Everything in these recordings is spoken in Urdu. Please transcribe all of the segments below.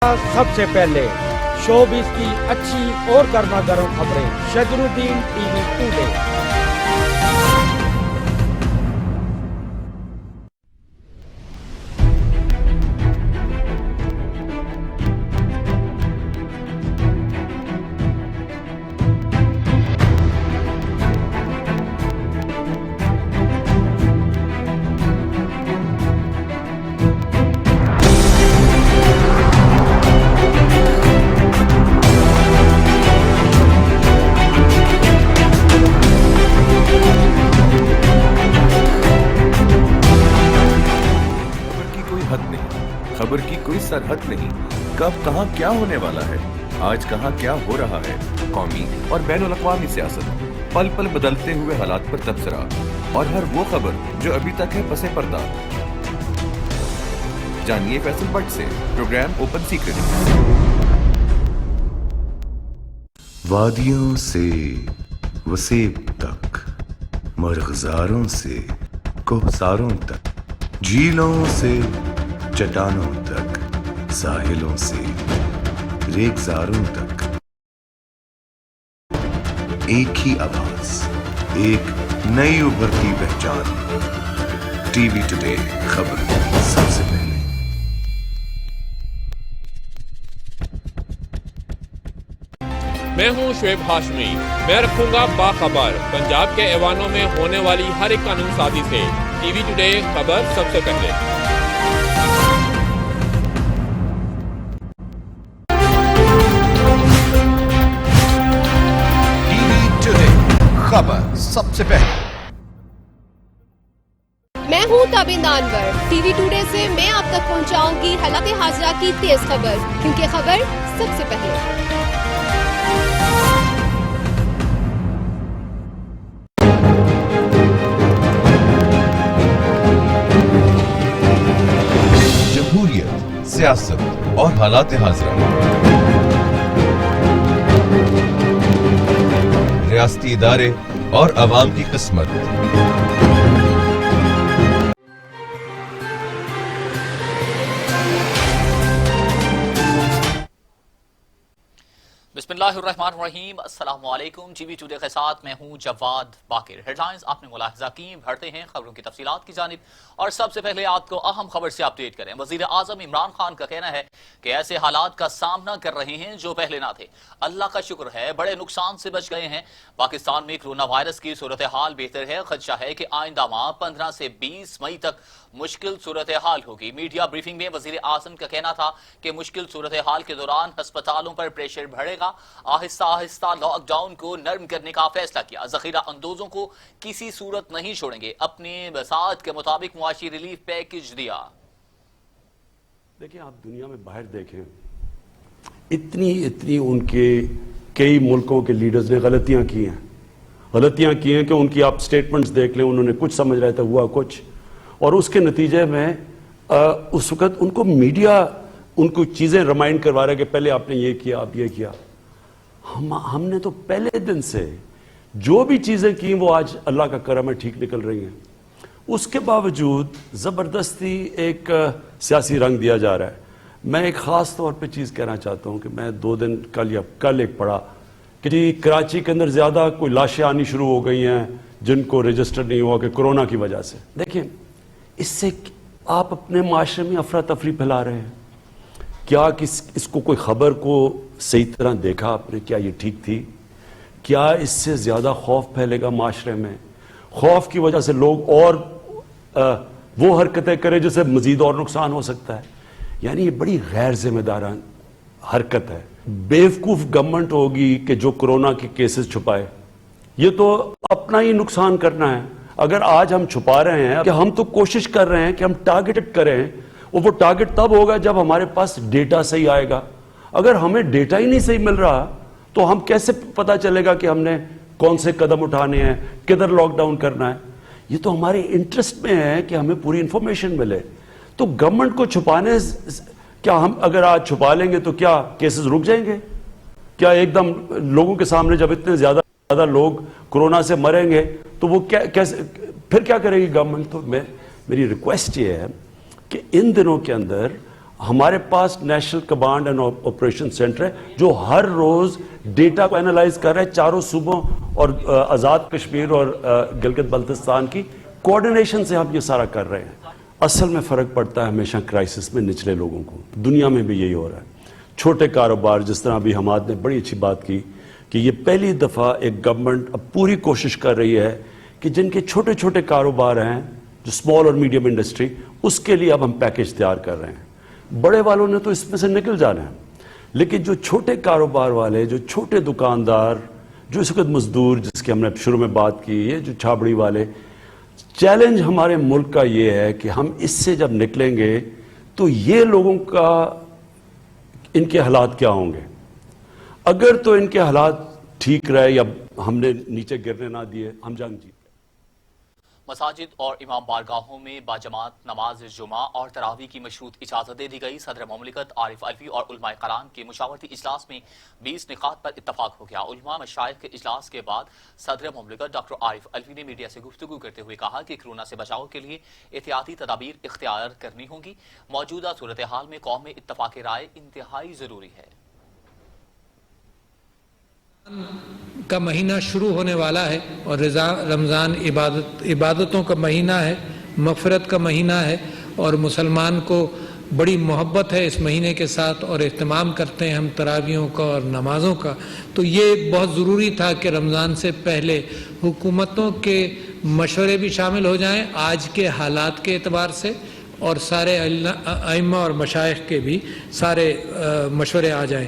سب سے پہلے شوبز کی اچھی اور گرما گرم خبریں شجرالدین ٹی وی ٹوڈے۔ خبر کی کوئی سرحد نہیں، کب کہاں کیا ہونے والا ہے، آج کہاں کیا ہو رہا ہے، قومی اور بین الاقوامی سیاست، پل پل بدلتے ہوئے حالات پر تبصرہ اور ہر وہ خبر جو ابھی تک ہے پس پردہ۔ جانیے فیصل بٹ سے پروگرام اوپن سیکرٹ۔ وادیوں سے وسیب تک، مرغزاروں سے کوہساروں تک، جھیلوں سے چٹانوں تک، ساحلوں سے ریگزاروں تک، ایک ہی آواز، ایک نئی ابھرتی پہچان۔ ٹی وی ٹوڈے، خبر سب سے پہلے۔ میں ہوں شعیب ہاشمی، میں رکھوں گا باخبر پنجاب کے ایوانوں میں ہونے والی ہر ایک قانون سازی سے۔ ٹی وی ٹوڈے، خبر سب سے پہلے۔ خبر سب سے پہلے۔ میں ہوں تابندہ انور، ٹی وی ٹوڈے سے میں آپ تک پہنچاؤں گی حالات حاضرہ کی تیز خبر، کیونکہ خبر سب سے پہلے۔ جمہوریت، سیاست اور حالات حاضرہ، ریاستی ادارے اور عوام کی قسمت۔ بسم اللہ الرحمن الرحیم، السلام علیکم۔ ٹی وی ٹوڈے کے ساتھ میں ہوں جواد باقر۔ ہیڈ لائنز آپ نے ملاحظہ کی، بڑھتے ہیں خبروں کی تفصیلات کی جانب اور سب سے پہلے آپ کو اہم خبر سے اپڈیٹ کریں۔ وزیر اعظم عمران خان کا کہنا ہے کہ ایسے حالات کا سامنا کر رہے ہیں جو پہلے نہ تھے۔ اللہ کا شکر ہے بڑے نقصان سے بچ گئے ہیں۔ پاکستان میں کرونا وائرس کی صورتحال بہتر ہے، خدشہ ہے کہ آئندہ ماہ 15 سے 20 مئی تک مشکل صورتحال ہوگی۔ میڈیا بریفنگ میں وزیر اعظم کا کہنا تھا کہ مشکل صورتحال کے دوران ہسپتالوں پر پریشر بڑھے گا۔ آہستہ آہستہ لاک ڈاؤن کو نرم کرنے کا فیصلہ کیا۔ ذخیرہ اندوزوں کو کسی صورت نہیں چھوڑیں گے، اپنے بساط کے مطابق معاشی ریلیف پیکج دیا۔ دیکھیں، آپ دنیا میں باہر دیکھیں، اتنی ان کے کئی ملکوں کے لیڈرز نے غلطیاں کی ہیں کہ ان کی آپ سٹیٹمنٹس دیکھ لیں، انہوں نے کچھ سمجھ رہا تھا، ہوا کچھ، اور اس کے نتیجے میں اس وقت ان کو میڈیا ان کو چیزیں ریمائنڈ کروا رہا ہے کہ پہلے آپ نے یہ کیا، آپ یہ کیا۔ ہم نے تو پہلے دن سے جو بھی چیزیں کی وہ آج اللہ کا کرم ہے ٹھیک نکل رہی ہیں۔ اس کے باوجود زبردستی ایک سیاسی رنگ دیا جا رہا ہے۔ میں ایک خاص طور پہ چیز کہنا چاہتا ہوں کہ میں 2 دن کل ایک پڑھا کہ جی کراچی کے اندر زیادہ کوئی لاشیں آنی شروع ہو گئی ہیں جن کو رجسٹر نہیں ہوا کہ کورونا کی وجہ سے۔ دیکھیں، اس سے آپ اپنے معاشرے میں افراتفری پھیلا رہے ہیں۔ کیا اس کو کوئی خبر کو صحیح طرح دیکھا آپ نے؟ کیا یہ ٹھیک تھی؟ کیا اس سے زیادہ خوف پھیلے گا معاشرے میں؟ خوف کی وجہ سے لوگ اور وہ حرکتیں کریں جس سے مزید اور نقصان ہو سکتا ہے۔ یعنی یہ بڑی غیر ذمہ دارانہ حرکت ہے۔ بیوقوف گورنمنٹ ہوگی کہ جو کورونا کے کیسز چھپائے، یہ تو اپنا ہی نقصان کرنا ہے۔ اگر آج ہم چھپا رہے ہیں کہ ہم تو کوشش کر رہے ہیں کہ ہم ٹارگیٹڈ کریں، اور وہ ٹارگٹ تب ہوگا جب ہمارے پاس ڈیٹا صحیح آئے گا۔ اگر ہمیں ڈیٹا ہی نہیں صحیح مل رہا تو ہم کیسے پتا چلے گا کہ ہم نے کون سے قدم اٹھانے ہیں، کدھر لاک ڈاؤن کرنا ہے؟ یہ تو ہمارے انٹرسٹ میں ہے کہ ہمیں پوری انفارمیشن ملے۔ تو گورنمنٹ کو چھپانے، کیا ہم اگر آج چھپا لیں گے تو کیا کیسز رک جائیں گے؟ کیا ایک دم لوگوں کے سامنے جب اتنے زیادہ لوگ کورونا سے مریں گے تو وہ کیسے پھر کیا کرے گی گورنمنٹ؟ تو میری ریکویسٹ یہ ہے کہ ان دنوں کے اندر ہمارے پاس national command and operation centre ہے جو ہر روز ڈیٹا کو اینالائز کر رہا ہے چاروں صوبوں اور آزاد کشمیر اور گلگت بلتستان کی کوآرڈینیشن سے ہم یہ سارا کر رہے ہیں. اصل میں فرق پڑتا ہے ہمیشہ کرائسس میں نچلے لوگوں کو. دنیا میں بھی یہی ہو رہا ہے. چھوٹے کاروبار, جس طرح ابھی حماد نے بڑی اچھی بات کی کہ یہ پہلی دفعہ ایک گورنمنٹ اب پوری کوشش کر رہی ہے کہ جن کے چھوٹے چھوٹے کاروبار ہیں, جو اسمال اور میڈیم انڈسٹری, اس کے لیے اب ہم پیکج تیار کر رہے ہیں. بڑے والوں نے تو اس میں سے نکل جانا ہے, لیکن جو چھوٹے کاروبار والے, جو چھوٹے دکاندار, جو اس وقت مزدور, جس کی ہم نے شروع میں بات کی, یہ جو چھابڑی والے, چیلنج ہمارے ملک کا یہ ہے کہ ہم اس سے جب نکلیں گے تو یہ لوگوں کا ان کے حالات کیا ہوں گے. اگر تو ان کے حالات ٹھیک رہے یا ہم نے نیچے گرنے نہ دیے, ہم جنگ جیت. مساجد اور امام بارگاہوں میں باجماعت نماز جمعہ اور تراویح کی مشروط اجازت دے دی گئی. صدر مملکت عارف الوی اور علماء کرام کے مشاورتی اجلاس میں 20 نکات پر اتفاق ہو گیا. علماء مشائخ کے اجلاس کے بعد صدر مملکت ڈاکٹر عارف الوی نے میڈیا سے گفتگو کرتے ہوئے کہا کہ کورونا سے بچاؤ کے لیے احتیاطی تدابیر اختیار کرنی ہوں گی. موجودہ صورتحال میں قوم میں اتفاق رائے انتہائی ضروری ہے. کا مہینہ شروع ہونے والا ہے اور رمضان عبادتوں کا مہینہ ہے, مغفرت کا مہینہ ہے, اور مسلمان کو بڑی محبت ہے اس مہینے کے ساتھ اور اہتمام کرتے ہیں ہم تراویحوں کا اور نمازوں کا. تو یہ بہت ضروری تھا کہ رمضان سے پہلے حکومتوں کے مشورے بھی شامل ہو جائیں آج کے حالات کے اعتبار سے, اور سارے ائمہ اور مشائخ کے بھی سارے مشورے آ جائیں.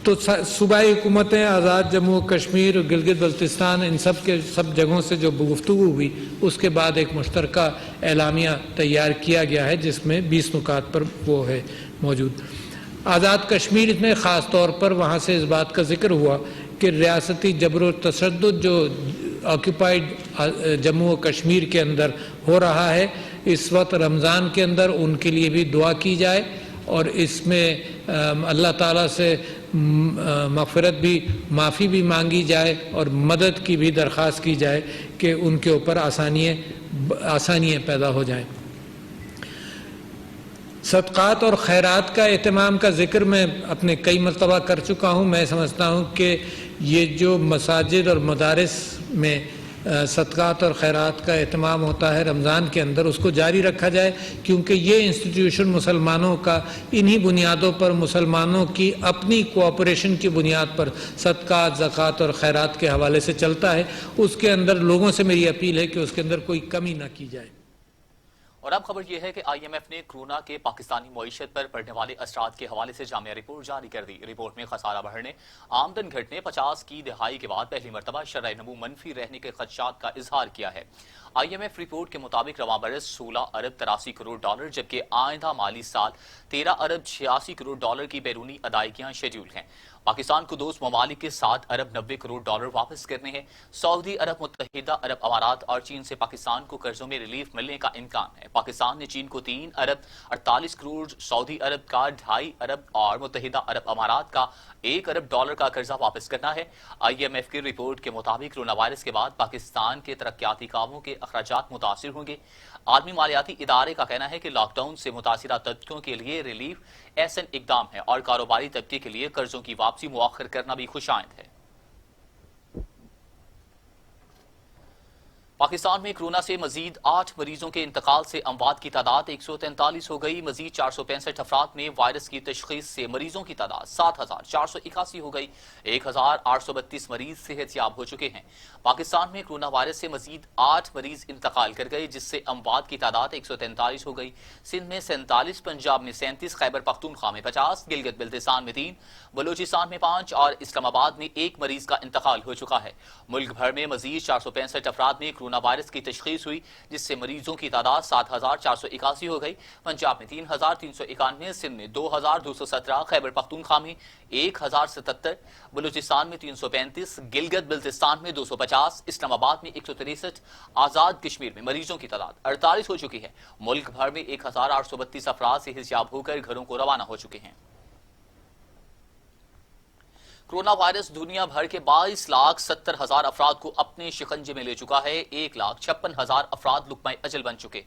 تو صوبائی حکومتیں, آزاد جموں کشمیر, گلگت بلتستان, ان سب جگہوں سے جو گفتگو ہوئی اس کے بعد ایک مشترکہ اعلامیہ تیار کیا گیا ہے جس میں 20 نکات پر وہ ہے موجود. آزاد کشمیر میں خاص طور پر وہاں سے اس بات کا ذکر ہوا کہ ریاستی جبر و تشدد جو آکوپائیڈ جموں و کشمیر کے اندر ہو رہا ہے اس وقت رمضان کے اندر, ان کے لیے بھی دعا کی جائے اور اس میں اللہ تعالیٰ سے مغفرت بھی, معافی بھی مانگی جائے اور مدد کی بھی درخواست کی جائے کہ ان کے اوپر آسانیاں پیدا ہو جائیں. صدقات اور خیرات کا اہتمام کا ذکر میں اپنے کئی مرتبہ کر چکا ہوں. میں سمجھتا ہوں کہ یہ جو مساجد اور مدارس میں صدقات اور خیرات کا اہتمام ہوتا ہے رمضان کے اندر, اس کو جاری رکھا جائے, کیونکہ یہ انسٹیٹیوشن مسلمانوں کا انہی بنیادوں پر, مسلمانوں کی اپنی کوآپریشن کی بنیاد پر صدقات, زکوٰۃ اور خیرات کے حوالے سے چلتا ہے. اس کے اندر لوگوں سے میری اپیل ہے کہ اس کے اندر کوئی کمی نہ کی جائے. اور اب خبر یہ ہے کہ آئی ایم ایف نے کورونا کے پاکستانی معیشت پر پڑنے والے اثرات کے حوالے سے جامع رپورٹ جاری کر دی. رپورٹ میں خسارہ بڑھنے, آمدن گھٹنے, 50 کی دہائی کے بعد پہلی مرتبہ شرح نمو منفی رہنے کے خدشات کا اظہار کیا ہے. آئی ایم ایف رپورٹ کے مطابق رواں برس 16 ارب 83 کروڑ ڈالر جبکہ آئندہ مالی سال 13 ارب 86 کروڑ ڈالر کی بیرونی ادائیگیاں شیڈول ہیں. پاکستان کو دوست ممالک کے 7 ارب 90 کروڑ ڈالر واپس کرنے ہیں. سعودی عرب, متحدہ عرب امارات اور چین سے پاکستان کو قرضوں میں ریلیف ملنے کا امکان ہے. پاکستان نے چین کو 3 ارب 48 کروڑ, سعودی عرب کا 2.5 ارب اور متحدہ عرب امارات کا 1 ارب ڈالر کا قرضہ واپس کرنا ہے. آئی ایم ایف کی رپورٹ کے مطابق کورونا وائرس کے بعد پاکستان کے ترقیاتی کاموں کے اخراجات متاثر ہوں گے. عالمی مالیاتی ادارے کا کہنا ہے کہ لاک ڈاؤن سے متاثرہ طبقوں کے لیے ریلیف احسن اقدام ہے اور کاروباری طبقے کے لیے قرضوں کی واپسی مؤخر کرنا بھی خوش آئند ہے. پاکستان میں کورونا سے مزید 8 مریضوں کے انتقال سے اموات کی تعداد 143 ہو گئی. مزید 465 افراد میں وائرس کی تشخیص سے مریضوں کی تعداد 7481 ہو گئی. 1832 مریض صحت یاب ہو چکے ہیں. پاکستان میں کورونا وائرس سے مزید 8 مریض انتقال کر گئے جس سے اموات کی تعداد 143 ہو گئی. سندھ میں 47, پنجاب میں 37, خیبر پختونخوا میں 50, گلگت بلتستان میں 3, بلوچستان میں 5 اور اسلام آباد میں 1 مریض کا انتقال ہو چکا ہے. ملک بھر میں مزید 465 افراد میں کورونا وائرس کی تشخیص ہوئی جس سے مریضوں کی تعداد 7481 ہو گئی. پنجاب میں 3391, سندھ میں 2217, خیبر پختونخوا میں 1077, بلوچستان میں 335, گلگت بلتستان میں 250, اسلام آباد میں 163, آزاد کشمیر میں مریضوں کی تعداد 48 ہو چکی ہے. ملک بھر میں 1832 افراد صحت یاب ہو کر گھروں کو روانہ ہو چکے ہیں. کورونا وائرس دنیا بھر کے 22,70,000 افراد کو اپنے شکنجے میں لے چکا ہے۔ 1,56,000 افراد لقمہ اجل بن چکے،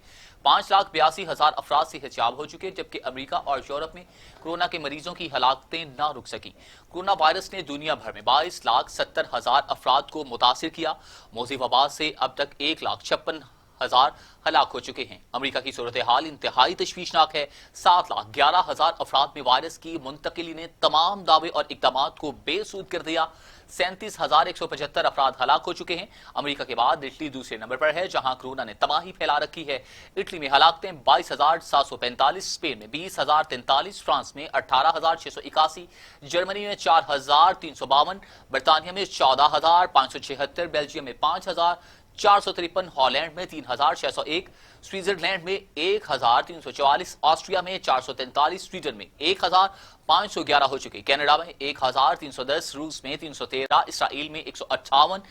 5,82,000 افراد سے حجاب ہو چکے، جبکہ امریکہ اور یورپ میں کورونا کے مریضوں کی ہلاکتیں نہ رک سکیں۔ کورونا وائرس نے دنیا بھر میں 22,70,000 افراد کو متاثر کیا۔ موذی وبا سے اب تک 1,56,000 ہلاک ہو چکے ہیں۔ امریکہ کی صورتحال انتہائی تشویشناک ہے۔ 7,11,000 افراد میں وائرس کی منتقلی نے تمام دعوے اور اقدامات کو بے سود کر دیا۔ 37,175 افراد ہلاک ہو چکے ہیں۔ امریکہ کے بعد اٹلی دوسرے نمبر پر ہے، جہاں کورونا نے تباہی پھیلا رکھی ہے۔ اٹلی میں ہلاکتیں 22,745، اسپین میں 20,043، فرانس میں 18,681، جرمنی میں 4,352، برطانیہ میں 14,576، بیلجیم میں 5,453، ہالینڈ میں 3,601، سوئٹزرلینڈ میں 1,344، آسٹریا میں 443، سویڈن میں 1,511 ہو چکے، کینیڈا میں 1,310، روس میں 313، اسرائیل میں 158،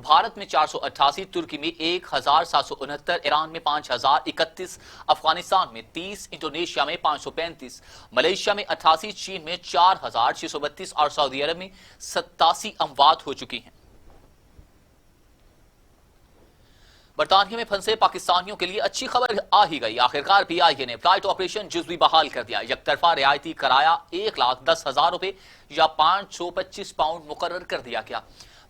بھارت میں 488، ترکی میں 1,769، ایران میں 5,031، افغانستان میں 30، انڈونیشیا میں 535، ملیشیا میں 88، چین میں 4,632 اور سعودی عرب میں 87 اموات ہو چکی ہیں۔ برطانیہ میں پھنسے پاکستانیوں کے لیے اچھی خبر آ ہی گئی۔ آخرکار پی آئی اے نے فلائٹ آپریشن جزوی بحال کر دیا۔ یک طرفہ رعایتی کرایہ 1,10,000 روپے یا 525 پاؤنڈ مقرر کر دیا گیا۔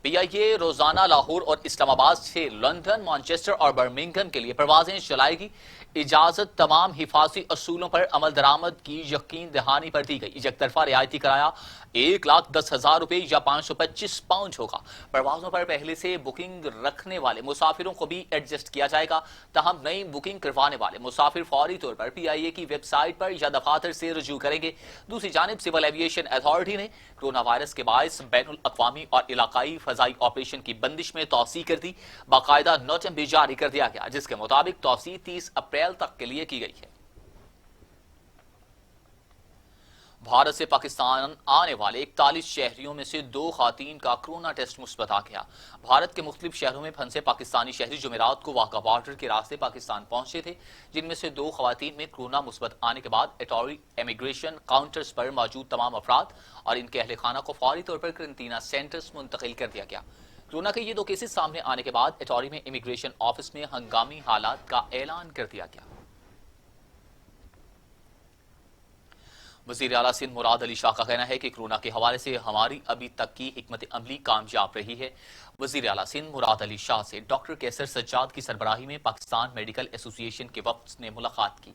پی آئی اے روزانہ لاہور اور اسلام آباد سے لندن، مانچسٹر اور برمنگھم کے لیے پروازیں چلائے گی۔ اجازت تمام حفاظتی اصولوں پر عمل درآمد کی یقین دہانی پر دی گئی۔ یک طرفہ رعایتی کرایہ 1,10,000 روپے یا 525 پاؤنڈ ہوگا۔ پروازوں پر پہلے سے بکنگ رکھنے والے مسافروں کو بھی ایڈجسٹ کیا جائے گا، تاہم نئی بکنگ کروانے والے مسافر فوری طور پر پی آئی اے کی ویب سائٹ پر یا دفاتر سے رجوع کریں گے۔ دوسری جانب سول ایویشن اتھارٹی نے کورونا وائرس کے باعث بین الاقوامی اور علاقائی فضائی آپریشن کی بندش میں توسیع کر دی۔ باقاعدہ نوٹم بھی جاری کر دیا گیا، جس کے مطابق توسیع 30 اپریل تک کے لیے کی گئی ہے۔ بھارت سے پاکستان آنے والے 41 شہریوں میں سے 2 خواتین کا کورونا ٹیسٹ مثبت آ گیا۔ بھارت کے مختلف شہروں میں پھنسے پاکستانی شہری جمعرات کو واہگہ بارڈر کے راستے پاکستان پہنچے تھے، جن میں سے 2 خواتین میں کورونا مثبت آنے کے بعد اٹوری امیگریشن کاؤنٹرز پر موجود تمام افراد اور ان کے اہل خانہ کو فوری طور پر قرنطینہ سینٹرز منتقل کر دیا گیا۔ کورونا کے یہ 2 کیسز سامنے آنے کے بعد اٹوری میں امیگریشن آفس میں ہنگامی حالات کا اعلان کر دیا گیا۔ وزیر اعلیٰ سندھ مراد علی شاہ کا کہنا ہے کہ کورونا کے حوالے سے ہماری ابھی تک کی حکمت عملی کامیاب رہی ہے۔ وزیر اعلیٰ سندھ مراد علی شاہ سے ڈاکٹر کیسر سجاد کی سربراہی میں پاکستان میڈیکل ایسوسی ایشن کے وفد نے ملاقات کی،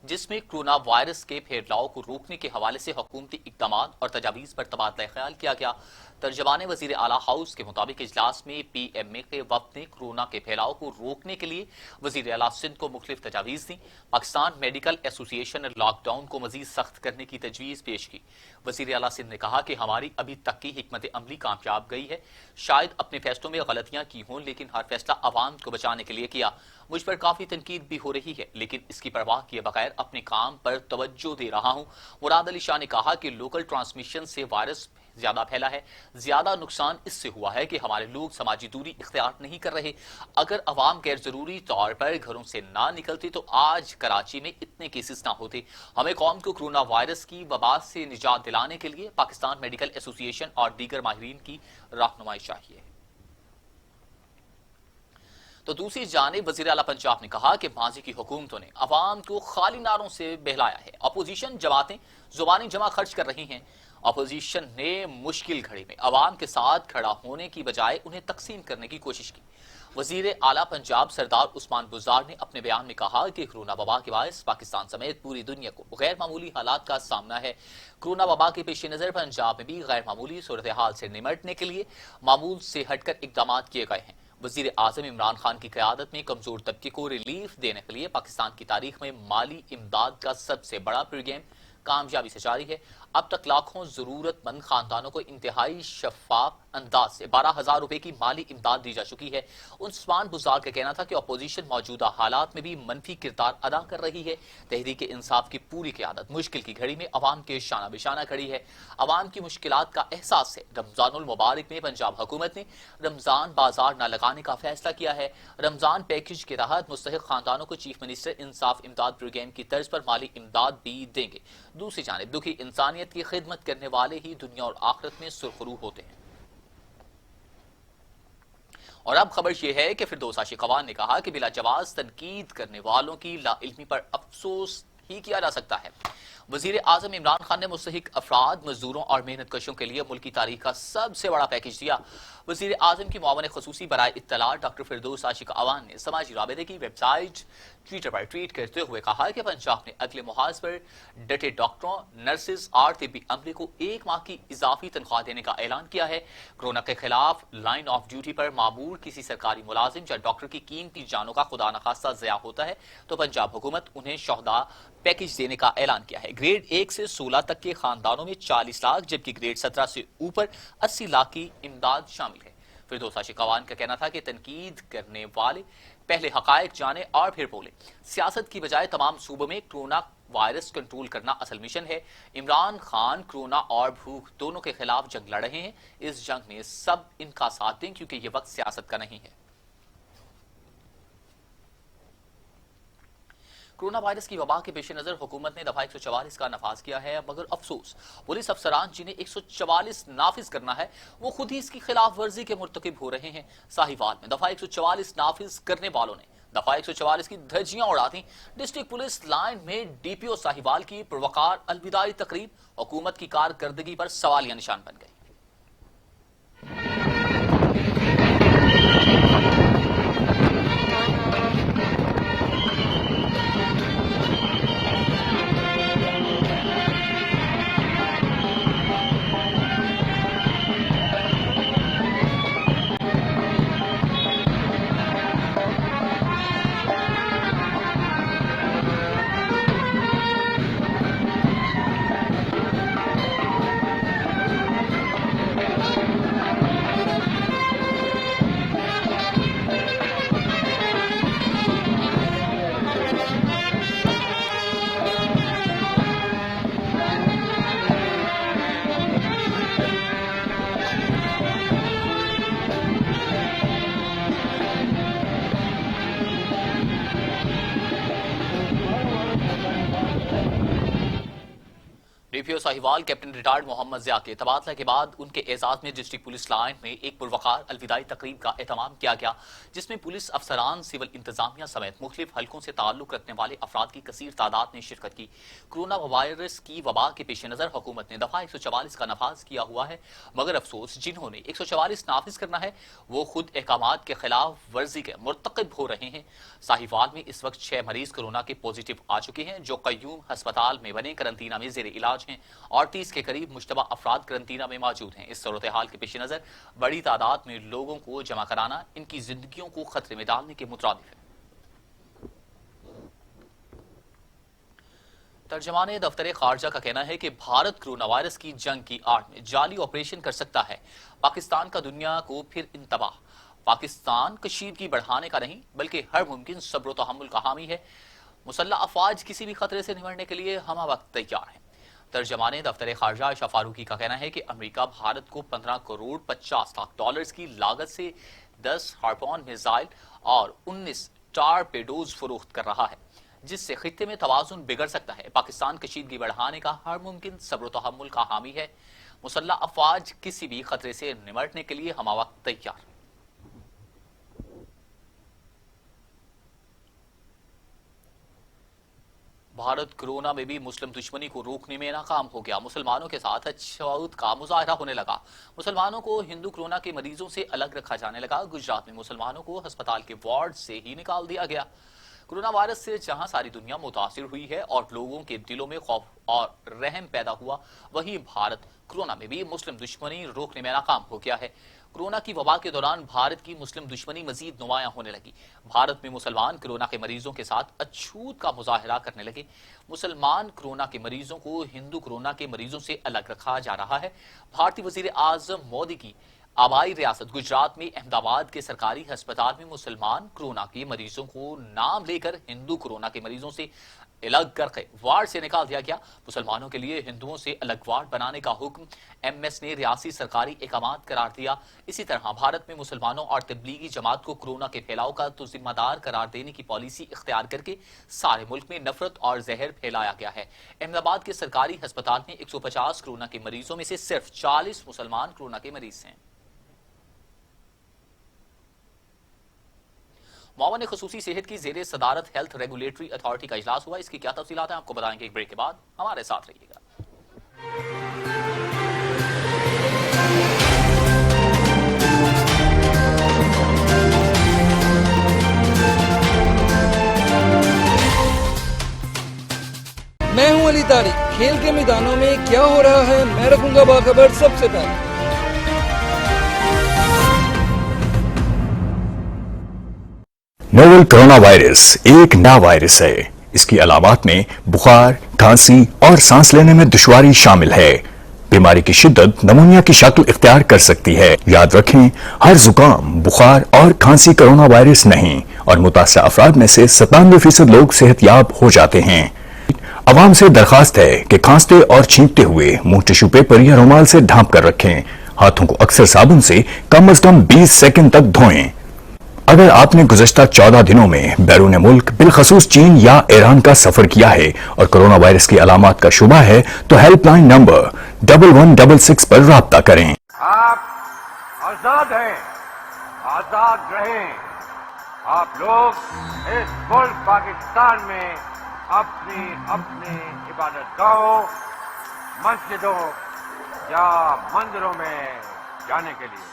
جس میں کورونا وائرس کے پھیلاؤ کو روکنے کے حوالے سے حکومتی اقدامات اور تجاویز پر تبادلہ خیال کیا گیا۔ ترجمان وزیر اعلیٰ ہاؤس کے مطابق اجلاس میں پی ایم اے کے وفد نے کورونا کے پھیلاؤ کو روکنے کے لیے وزیر اعلیٰ سندھ کو مختلف تجاویز دیں۔ پاکستان میڈیکل ایسوسی ایشن نے لاک ڈاؤن کو مزید سخت کرنے کی تجویز پیش کی۔ وزیر اعلیٰ سندھ نے کہا کہ ہماری ابھی تک کی حکمت عملی کامیاب گئی ہے۔ شاید اپنے فیصلوں میں غلطیاں کی ہوں، لیکن ہر فیصلہ عوام کو بچانے کے لیے کیا۔ مجھ پر کافی تنقید بھی ہو رہی ہے، لیکن اس کی پرواہ کیے بغیر اپنے کام پر توجہ دے رہا ہوں۔ مراد علی شاہ نے کہا کہ لوکل ٹرانسمیشن سے وائرس زیادہ پھیلا ہے۔ زیادہ نقصان اس سے ہوا ہے کہ ہمارے لوگ سماجی دوری اختیار نہیں کر رہے۔ اگر عوام غیر ضروری طور پر گھروں سے نہ نکلتے تو آج کراچی میں اتنے کیسز نہ ہوتے۔ ہمیں قوم کو کورونا وائرس کی وبا سے نجات دلانے کے لیے پاکستان میڈیکل ایسوسی ایشن اور دیگر ماہرین کی رہنمائی چاہیے۔ تو دوسری جانب وزیر اعلیٰ پنجاب نے کہا کہ ماضی کی حکومتوں نے عوام کو خالی نعروں سے بہلایا ہے۔ اپوزیشن جماعتیں زبانی جمع خرچ کر رہی ہیں۔ اپوزیشن نے مشکل گھڑی میں عوام کے ساتھ کھڑا ہونے کی بجائے انہیں تقسیم کرنے کی کوشش کی۔ وزیر اعلیٰ پنجاب سردار عثمان بزدار نے اپنے بیان میں کہا کہ کورونا وبا کے باعث پاکستان سمیت پوری دنیا کو غیر معمولی حالات کا سامنا ہے۔ کورونا وبا کے پیش نظر پنجاب میں بھی غیر معمولی صورتحال سے نمٹنے کے لیے معمول سے ہٹ کر اقدامات کیے گئے ہیں۔ وزیر اعظم عمران خان کی قیادت میں کمزور طبقے کو ریلیف دینے کے لیے پاکستان کی تاریخ میں مالی امداد کا سب سے بڑا پروگرام کامیابی سے جاری ہے۔ اب تک لاکھوں ضرورت مند خاندانوں کو انتہائی شفاف انداز سے 12,000 روپے کی مالی امداد دی جا چکی ہے۔ عثمان بزدار کا کہنا تھا کہ اپوزیشن موجودہ حالات میں بھی منفی کردار ادا کر رہی ہے۔ تحریک انصاف کی پوری قیادت مشکل کی گھڑی میں عوام کے شانہ بشانہ کھڑی ہے۔ عوام کی مشکلات کا احساس ہے۔ رمضان المبارک میں پنجاب حکومت نے رمضان بازار نہ لگانے کا فیصلہ کیا ہے۔ رمضان پیکج کے تحت مستحق خاندانوں کو چیف منسٹر انصاف امداد پروگرام کی طرز پر مالی امداد بھی دیں گے۔ دوسری جانب دکھی انسانیت انسانیت کی خدمت کرنے والے ہی دنیا اور آخرت میں سرخرو ہوتے ہیں۔ اور اب خبر یہ ہے کہ فردوس عاشقوان نے کہا کہ بلا جواز تنقید کرنے والوں کی لا علمی پر افسوس ہی کیا جا سکتا ہے۔ وزیر اعظم عمران خان نے مستحق افراد، مزدوروں اور محنت کشوں کے لیے ملکی تاریخ کا سب سے بڑا پیکج دیا۔ وزیر اعظم کی معاون خصوصی برائے اطلاعات ڈاکٹر فردوس عاشقوان نے سماجی رابطے کی ویب سائٹ ٹویٹر پر ٹویٹ کرتے ہوئے کہا کہ پنجاب نے اگلے محاذ پر ڈٹے ڈاکٹروں، نرسز اور طبی عملے کو 1 ماہ کی اضافی تنخواہ دینے کا اعلان کیا ہے۔ کورونا کے خلاف لائن آف ڈیوٹی پر معمور کسی سرکاری ملازم یا ڈاکٹر کی قیمتی جانوں کا خدا نخواستہ ضیاع ہوتا ہے تو پنجاب حکومت انہیں شہداء پیکج دینے کا اعلان کیا ہے۔ گریڈ 1 سے 16 تک کے خاندانوں میں 40 لاکھ جبکہ گریڈ 17 سے اوپر 80 لاکھ کی امداد شامل ہے۔ فردوس عاشقوان کا کہنا تھا کہ تنقید کرنے والے پہلے حقائق جانے اور پھر بولے۔ سیاست کی بجائے تمام صوبوں میں کورونا وائرس کنٹرول کرنا اصل مشن ہے۔ عمران خان کورونا اور بھوک دونوں کے خلاف جنگ لڑ رہے ہیں۔ اس جنگ میں سب ان کا ساتھ دیں کیونکہ یہ وقت سیاست کا نہیں ہے۔ کورونا وائرس کی وبا کے پیش نظر حکومت نے دفعہ 144 کا نفاذ کیا ہے، مگر افسوس پولیس افسران جنہیں 144 نافذ کرنا ہے وہ خود ہی اس کی خلاف ورزی کے مرتکب ہو رہے ہیں۔ ساہیوال میں دفعہ 144 نافذ کرنے والوں نے دفعہ 144 کی دھجیاں اڑا دیں۔ ڈسٹرکٹ پولیس لائن میں ڈی پی او ساہیوال کی پروقار الوداعی تقریب حکومت کی کارکردگی پر سوالیہ نشان بن گئی۔ ڈی پی او ساہیوال کیپٹن ریٹائرڈ محمد ضیاء کے تبادلہ کے بعد ان کے اعزاز میں ڈسٹرکٹ پولیس لائن میں ایک پروقار الوداعی تقریب کا اہتمام کیا گیا جس میں پولیس افسران، سول انتظامیہ سمیت مختلف حلقوں سے تعلق رکھنے والے افراد کی کثیر تعداد نے شرکت کی۔ کورونا وائرس کی وبا کے پیش نظر حکومت نے دفعہ 144 کا نفاذ کیا ہوا ہے، مگر افسوس جنہوں نے 144 نافذ کرنا ہے وہ خود احکامات کے خلاف ورزی کے مرتکب ہو رہے ہیں۔ ساہیوال میں اس وقت 6 مریض کورونا کے پازیٹیو آ چکے ہیں جو قیوم ہسپتال میں بنے قرنطینہ میں زیر علاج ہیں اور 30 کے قریب مشتبہ افراد قرنطینہ میں موجود ہیں۔ اس صورتحال کے پیش نظر بڑی تعداد میں لوگوں کو جمع کرانا ان کی زندگیوں کو خطرے میں ڈالنے کے مترادف ہے۔ ترجمان دفتر خارجہ کا کہنا ہے کہ بھارت کورونا وائرس کی جنگ کی آڑ میں جعلی آپریشن کر سکتا ہے۔ پاکستان کا دنیا کو پھر انتباہ۔ پاکستان کشیدگی بڑھانے کا نہیں بلکہ ہر ممکن صبر و تحمل کا حامی ہے۔ مسلح افواج کسی بھی خطرے سے نمٹنے کے لیے ہمہ وقت تیار ہیں۔ ترجمان دفتر خارجہ عائشہ فاروقی کا کہنا ہے کہ امریکہ بھارت کو 15 کروڑ 50 لاکھ ڈالرز کی لاگت سے 10 ہارپون میزائل اور 19 ٹارپیڈوز فروخت کر رہا ہے جس سے خطے میں توازن بگڑ سکتا ہے۔ پاکستان کشیدگی بڑھانے کا ہر ممکن صبر و تحمل کا حامی ہے۔ مسلح افواج کسی بھی خطرے سے نمٹنے کے لیے ہمہ وقت تیار۔ بھارت کورونا میں بھی مسلم دشمنی کو روکنے میں ناکام ہو گیا۔ مسلمانوں کے ساتھ تشدد کا مظاہرہ ہونے لگا۔ مسلمانوں کو ہندو کورونا کے مریضوں سے الگ رکھا جانے لگا۔ گجرات میں مسلمانوں کو ہسپتال کے وارڈ سے ہی نکال دیا گیا۔ کورونا وائرس سے جہاں ساری دنیا متاثر ہوئی ہے اور لوگوں کے دلوں میں خوف اور رحم پیدا ہوا، وہیں بھارت کورونا میں بھی مسلم دشمنی روکنے میں ناکام ہو گیا ہے۔ کورونا کی وبا کے دوران بھارت کی مسلم دشمنی مزید نمایاں ہونے لگی۔ بھارت میں مسلمان کورونا کے مریضوں کے ساتھ اچھوت کا مظاہرہ کرنے لگے۔ مسلمان کورونا کے مریضوں کو ہندو کورونا کے مریضوں سے الگ رکھا جا رہا ہے۔ بھارتی وزیر اعظم مودی کی آبائی ریاست گجرات میں احمد آباد کے سرکاری ہسپتال میں مسلمان کورونا کے مریضوں کو نام لے کر ہندو کورونا کے مریضوں سے الگ کر کے وارڈ سے نکال دیا گیا۔ مسلمانوں کے لیے ہندوؤں سے الگ وارڈ بنانے کا حکم ایم ایس نے ریاستی سرکاری اقدامات قرار دیا۔ اسی طرح بھارت میں مسلمانوں اور تبلیغی جماعت کو کورونا کے پھیلاؤ کا تو ذمہ دار قرار دینے کی پالیسی اختیار کر کے سارے ملک میں نفرت اور زہر پھیلایا گیا ہے۔ احمد آباد کے سرکاری ہسپتال میں 150 کورونا کے مریضوں میں سے صرف 40 مسلمان کورونا کے مریض ہیں۔ معاون خصوصی صحت کی زیر صدارت ہیلتھ ریگولیٹری اتھارٹی کا اجلاس ہوا۔ اس کی کیا تفصیلات ہیں آپ کو بتائیں گے ایک بریک کے بعد، ہمارے ساتھ رہیے گا۔ میں ہوں علی طارق۔ کھیل کے میدانوں میں کیا ہو رہا ہے میں رکھوں گا باخبر سب سے پہلے۔ نوول کرونا وائرس ایک نیا وائرس ہے۔ اس کی علامات میں بخار، کھانسی اور سانس لینے میں دشواری شامل ہے۔ بیماری کی شدت نمونیا کی شکل اختیار کر سکتی ہے۔ یاد رکھیں، ہر زکام، بخار اور کھانسی کرونا وائرس نہیں، اور متاثرہ افراد میں سے 97% لوگ صحت یاب ہو جاتے ہیں۔ عوام سے درخواست ہے کہ کھانستے اور چھینکتے ہوئے منہ ٹشو پیپر یا رومال سے ڈھانپ کر رکھیں۔ ہاتھوں کو اکثر صابن سے کم از کم 20 سیکنڈ تک دھوئیں۔ اگر آپ نے گزشتہ 14 دنوں میں بیرون ملک بالخصوص چین یا ایران کا سفر کیا ہے اور کرونا وائرس کی علامات کا شبہ ہے تو ہیلپ لائن نمبر 1166 پر رابطہ کریں۔ آپ آزاد ہیں، آزاد رہیں۔ آپ لوگ اس ملک پاکستان میں اپنی عبادت گاہوں، مسجدوں یا مندروں میں جانے کے لیے۔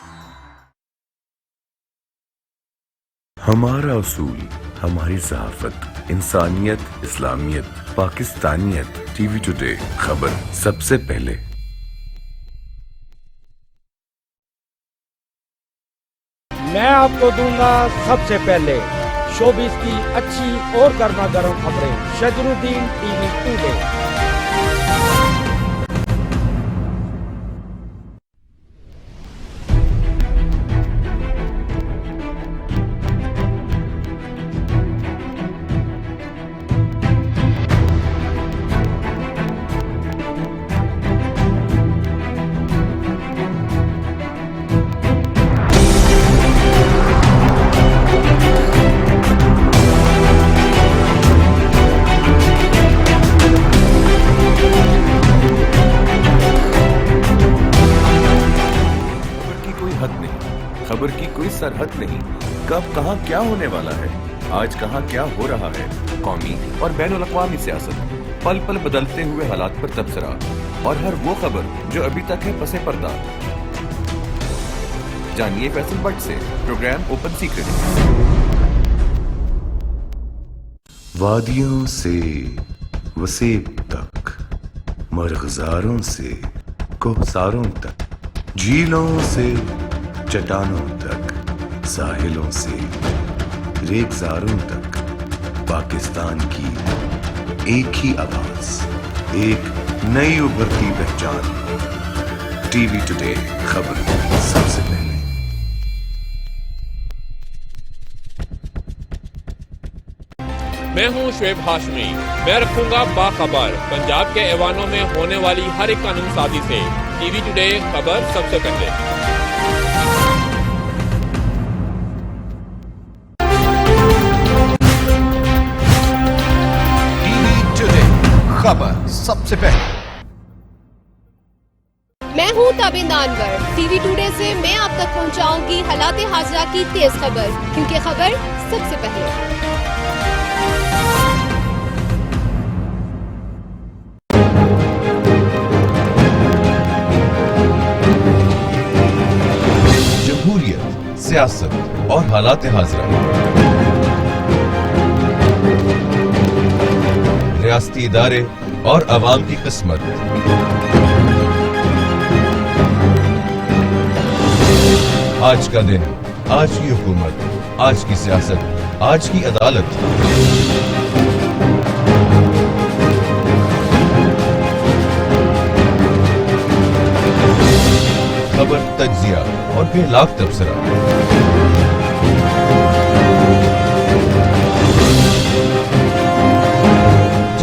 ہمارا اصول، ہماری صحافت، انسانیت، اسلامیت، پاکستانیت۔ ٹی وی ٹوڈے، خبر سب سے پہلے۔ میں آپ کو دوں گا سب سے پہلے شوبز کی اچھی اور گرما گرم خبریں۔ شجر الدین ٹی وی ٹوڈے۔ خبر کی کوئی سرحد نہیں، کب کہاں کیا ہونے والا ہے، آج کہاں کیا ہو رہا ہے، قومی اور بین الاقوامی سیاست، پل پل بدلتے ہوئے حالات پر تبصرہ، اور ہر وہ خبر جو ابھی تک ہے پس پردہ۔ جانیے فیصل بٹ سے پروگرام اوپن سیکرٹ۔ وادیوں سے وسیب تک، مرغزاروں سے کوہساروں تک، جھیلوں سے چٹانوں تک، ساحلوں سے ریگزاروں تک، پاکستان کی ایک ہی آواز، ایک نئی ابھرتی پہچان۔ ٹی وی ٹوڈے، خبر سب سے پہلے۔ میں ہوں شعیب ہاشمی۔ میں رکھوں گا باخبر پنجاب کے ایوانوں میں ہونے والی ہر ایک قانون سازی سے۔ ٹی وی ٹوڈے، خبر سب سے پہلے۔ خبر سب سے پہلے۔ میں ہوں تابند انور۔ ٹی وی ٹوڈے سے میں آپ تک پہنچاؤں گی حالات حاضرہ کی تیز خبر، کیونکہ خبر سب سے پہلے۔ جمہوریت، سیاست اور حالات حاضرہ۔ ریاستی ادارے اور عوام کی قسمت۔ آج کا دن، آج کی حکومت، آج کی سیاست، آج کی عدالت۔ خبر، تجزیہ اور بے لاکھ تبصرہ۔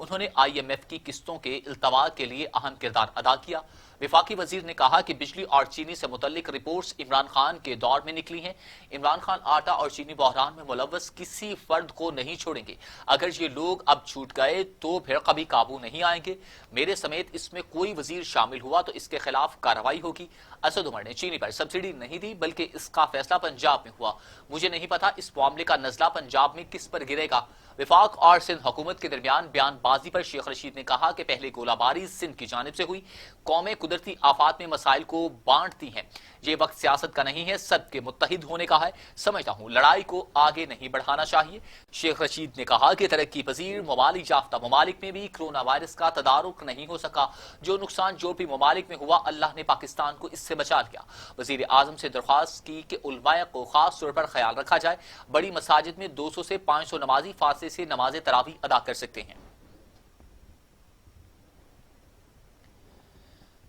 انہوں نے IMF کی قسطوں کے التوا کے لیے اہم کردار ادا کیا۔ وفاقی وزیر نے کہا کہ بجلی اور چینی سے متعلق رپورٹس عمران خان کے دور میں نکلی ہیں۔ عمران خان آٹا اور چینی بحران میں ملوث کسی فرد کو نہیں چھوڑیں گے۔ اگر یہ لوگ اب چھوٹ گئے تو پھر کبھی قابو نہیں آئیں گے۔ میرے سمیت اس میں کوئی وزیر شامل ہوا تو اس کے خلاف کارروائی ہوگی۔ اسد عمر نے چینی پر سبسڈی نہیں دی بلکہ اس کا فیصلہ پنجاب میں ہوا۔ مجھے نہیں پتا اس معاملے کا نزلہ پنجاب میں کس پر گرے گا۔ وفاق اور سندھ حکومت کے درمیان بیان بازی پر شیخ رشید نے کہا کہ پہلے گولہ باری سندھ کی جانب سے ہوئی۔ قومیں قدرتی آفات میں مسائل کو بانٹتی ہیں۔ یہ وقت سیاست کا نہیں ہے، سب کے متحد ہونے کا ہے۔ سمجھتا ہوں لڑائی کو آگے نہیں بڑھانا چاہیے۔ شیخ رشید نے کہا کہ ترقی پذیر ممالک یافتہ ممالک میں بھی کرونا وائرس کا تدارک نہیں ہو سکا۔ جو نقصان یورپی ممالک میں ہوا، اللہ نے پاکستان کو اس سے بچا لیا۔ وزیر اعظم سے درخواست کی کہ علماء کو خاص طور پر خیال رکھا جائے۔ بڑی مساجد میں 200 سے 500 نمازی فاصلے سے نماز تراویح ادا کر سکتے ہیں۔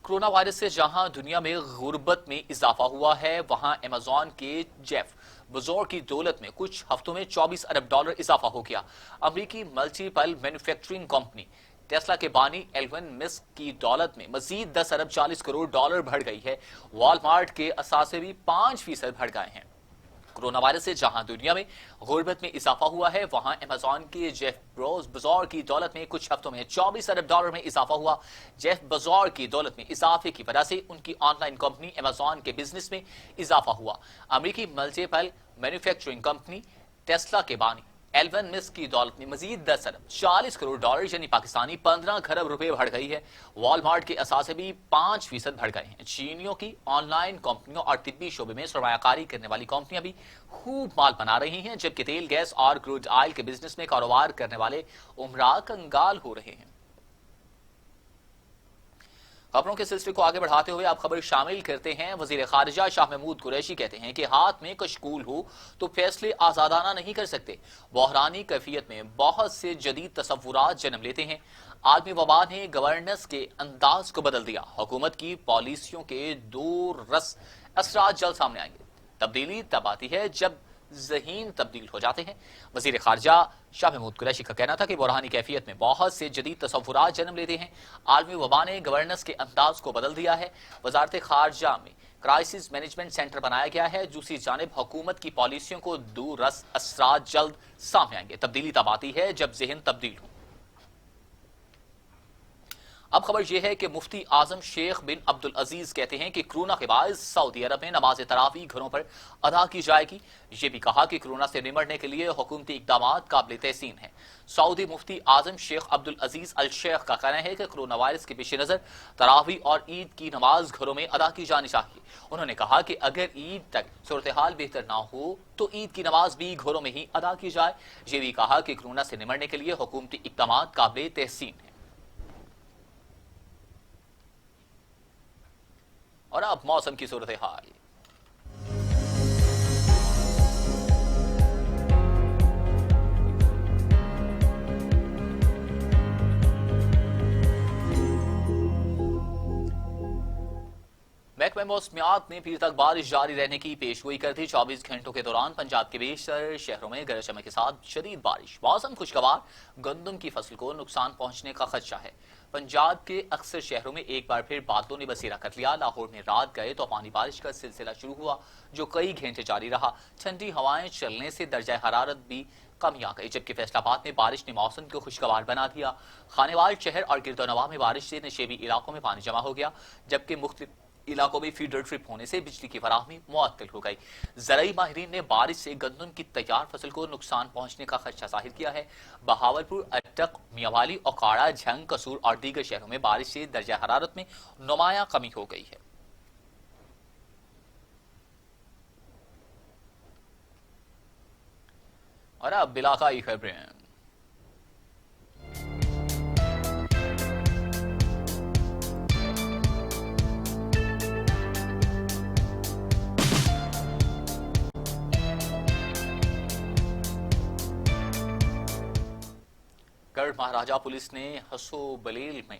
کرونا وائرس سے جہاں دنیا میں غربت میں اضافہ ہوا ہے، وہاں ایمیزون کے جیف بزور کی دولت میں کچھ ہفتوں میں $24 ارب اضافہ ہو گیا۔ امریکی ملٹیپل مینوفیکچرنگ کمپنی ٹیسلا کے بانی ایلون مسک کی دولت میں مزید $10 ارب 40 کروڑ بڑھ گئی ہے۔ والمارٹ کے اثاثے بھی 5% بڑھ گئے ہیں۔ کرونا وائرس سے جہاں دنیا میں غربت میں اضافہ ہوا ہے، وہاں ایمیزون کے جیف بزور کی دولت میں کچھ ہفتوں میں $24 ارب میں اضافہ ہوا۔ جیف بزور کی دولت میں اضافے کی وجہ سے ان کی آن لائن کمپنی ایمیزون کے بزنس میں اضافہ ہوا۔ امریکی ملٹیپل مینوفیکچرنگ کمپنی ٹیسلا کے بانی ایلون مسک کی دولت میں مزید $10 ارب 40 کروڑ یعنی پاکستانی 15 کھرب روپے بڑھ گئی ہے۔ والمارٹ کے اثاثے بھی 5% بڑھ گئے ہیں۔ چینیوں کی آن لائن کمپنیوں اور طبی شعبے میں سرمایہ کاری کرنے والی کمپنیاں بھی خوب مال بنا رہی ہیں، جبکہ تیل گیس اور کروڈ آئل کے بزنس میں کاروبار کرنے والے عمرا کنگال ہو رہے ہیں۔ خبروں کے سلسلے کو آگے بڑھاتے ہوئے آپ خبر شامل کرتے ہیں۔ وزیر خارجہ شاہ محمود قریشی کہتے ہیں کہ ہاتھ میں کشکول ہو تو فیصلے آزادانہ نہیں کر سکتے۔ بحرانی کیفیت میں بہت سے جدید تصورات جنم لیتے ہیں۔ عالمی وبا نے گورننس کے انداز کو بدل دیا۔ حکومت کی پالیسیوں کے دور رس اثرات جلد سامنے آئیں گے۔ تبدیلی تب آتی ہے جب ذہین تبدیل ہو جاتے ہیں۔ وزیر خارجہ شاہ محمود قریشی کا کہنا تھا کہ بحرانی کیفیت میں بہت سے جدید تصورات جنم لیتے ہیں۔ عالمی وبا نے گورننس کے انداز کو بدل دیا ہے۔ وزارت خارجہ میں کرائسس مینجمنٹ سینٹر بنایا گیا ہے۔ دوسری جانب حکومت کی پالیسیوں کو دور رس اثرات جلد سامنے آئیں گے۔ تبدیلی تب آتی ہے جب ذہن تبدیل ہو۔ اب خبر یہ ہے کہ مفتی اعظم شیخ بن عبدالعزیز کہتے ہیں کہ کرونا کے باعث سعودی عرب میں نماز تراویح گھروں پر ادا کی جائے گی۔ یہ بھی کہا کہ کرونا سے نمٹنے کے لیے حکومتی اقدامات قابل تحسین ہیں۔ سعودی مفتی اعظم شیخ عبدالعزیز الشیخ کا کہنا ہے کہ کرونا وائرس کے پیش نظر تراویح اور عید کی نماز گھروں میں ادا کی جانی چاہیے۔ انہوں نے کہا کہ اگر عید تک صورتحال بہتر نہ ہو تو عید کی نماز بھی گھروں میں ہی ادا کی جائے۔ یہ بھی کہا کہ کرونا سے نمٹنے کے لیے حکومتی اقدامات قابل تحسین ہیں۔ اور اب موسم کی صورتحال۔ محکمہ موسمیات نے پیر تک بارش جاری رہنے کی پیشگوئی کر دی۔ 24 گھنٹوں کے دوران پنجاب کے بیشتر شہروں میں گرج چمک کے ساتھ شدید بارش۔ موسم خوشگوار، گندم کی فصل کو نقصان پہنچنے کا خدشہ ہے۔ پنجاب کے اکثر شہروں میں ایک بار پھر بادلوں نے بسیرا کر لیا۔ لاہور میں رات گئے طوفانی بارش کا سلسلہ شروع ہوا جو کئی گھنٹے جاری رہا۔ ٹھنڈی ہوائیں چلنے سے درجہ حرارت بھی کمی آ گئی، جبکہ فیصل آباد میں بارش نے موسم کو خوشگوار بنا دیا۔ خانیوال شہر اور گرد و نواح میں بارش سے نشیبی علاقوں میں پانی جمع ہو گیا، جبکہ مختلف علاقوں میں فیڈر ٹرپ ہونے سے بجلی کی فراہمی معطل ہو گئی۔ زرعی ماہرین نے بارش سے گندم کی تیار فصل کو نقصان پہنچنے کا خدشہ ظاہر کیا ہے۔ بہاولپور، اٹک، میاوالی، اوکاڑا، جھنگ، قصور اور دیگر شہروں میں بارش سے درجہ حرارت میں نمایاں کمی ہو گئی ہے۔ اور اب علاقائی خبریں۔ گڑھ مہاراجہ پولیس نے حسو بلیل میں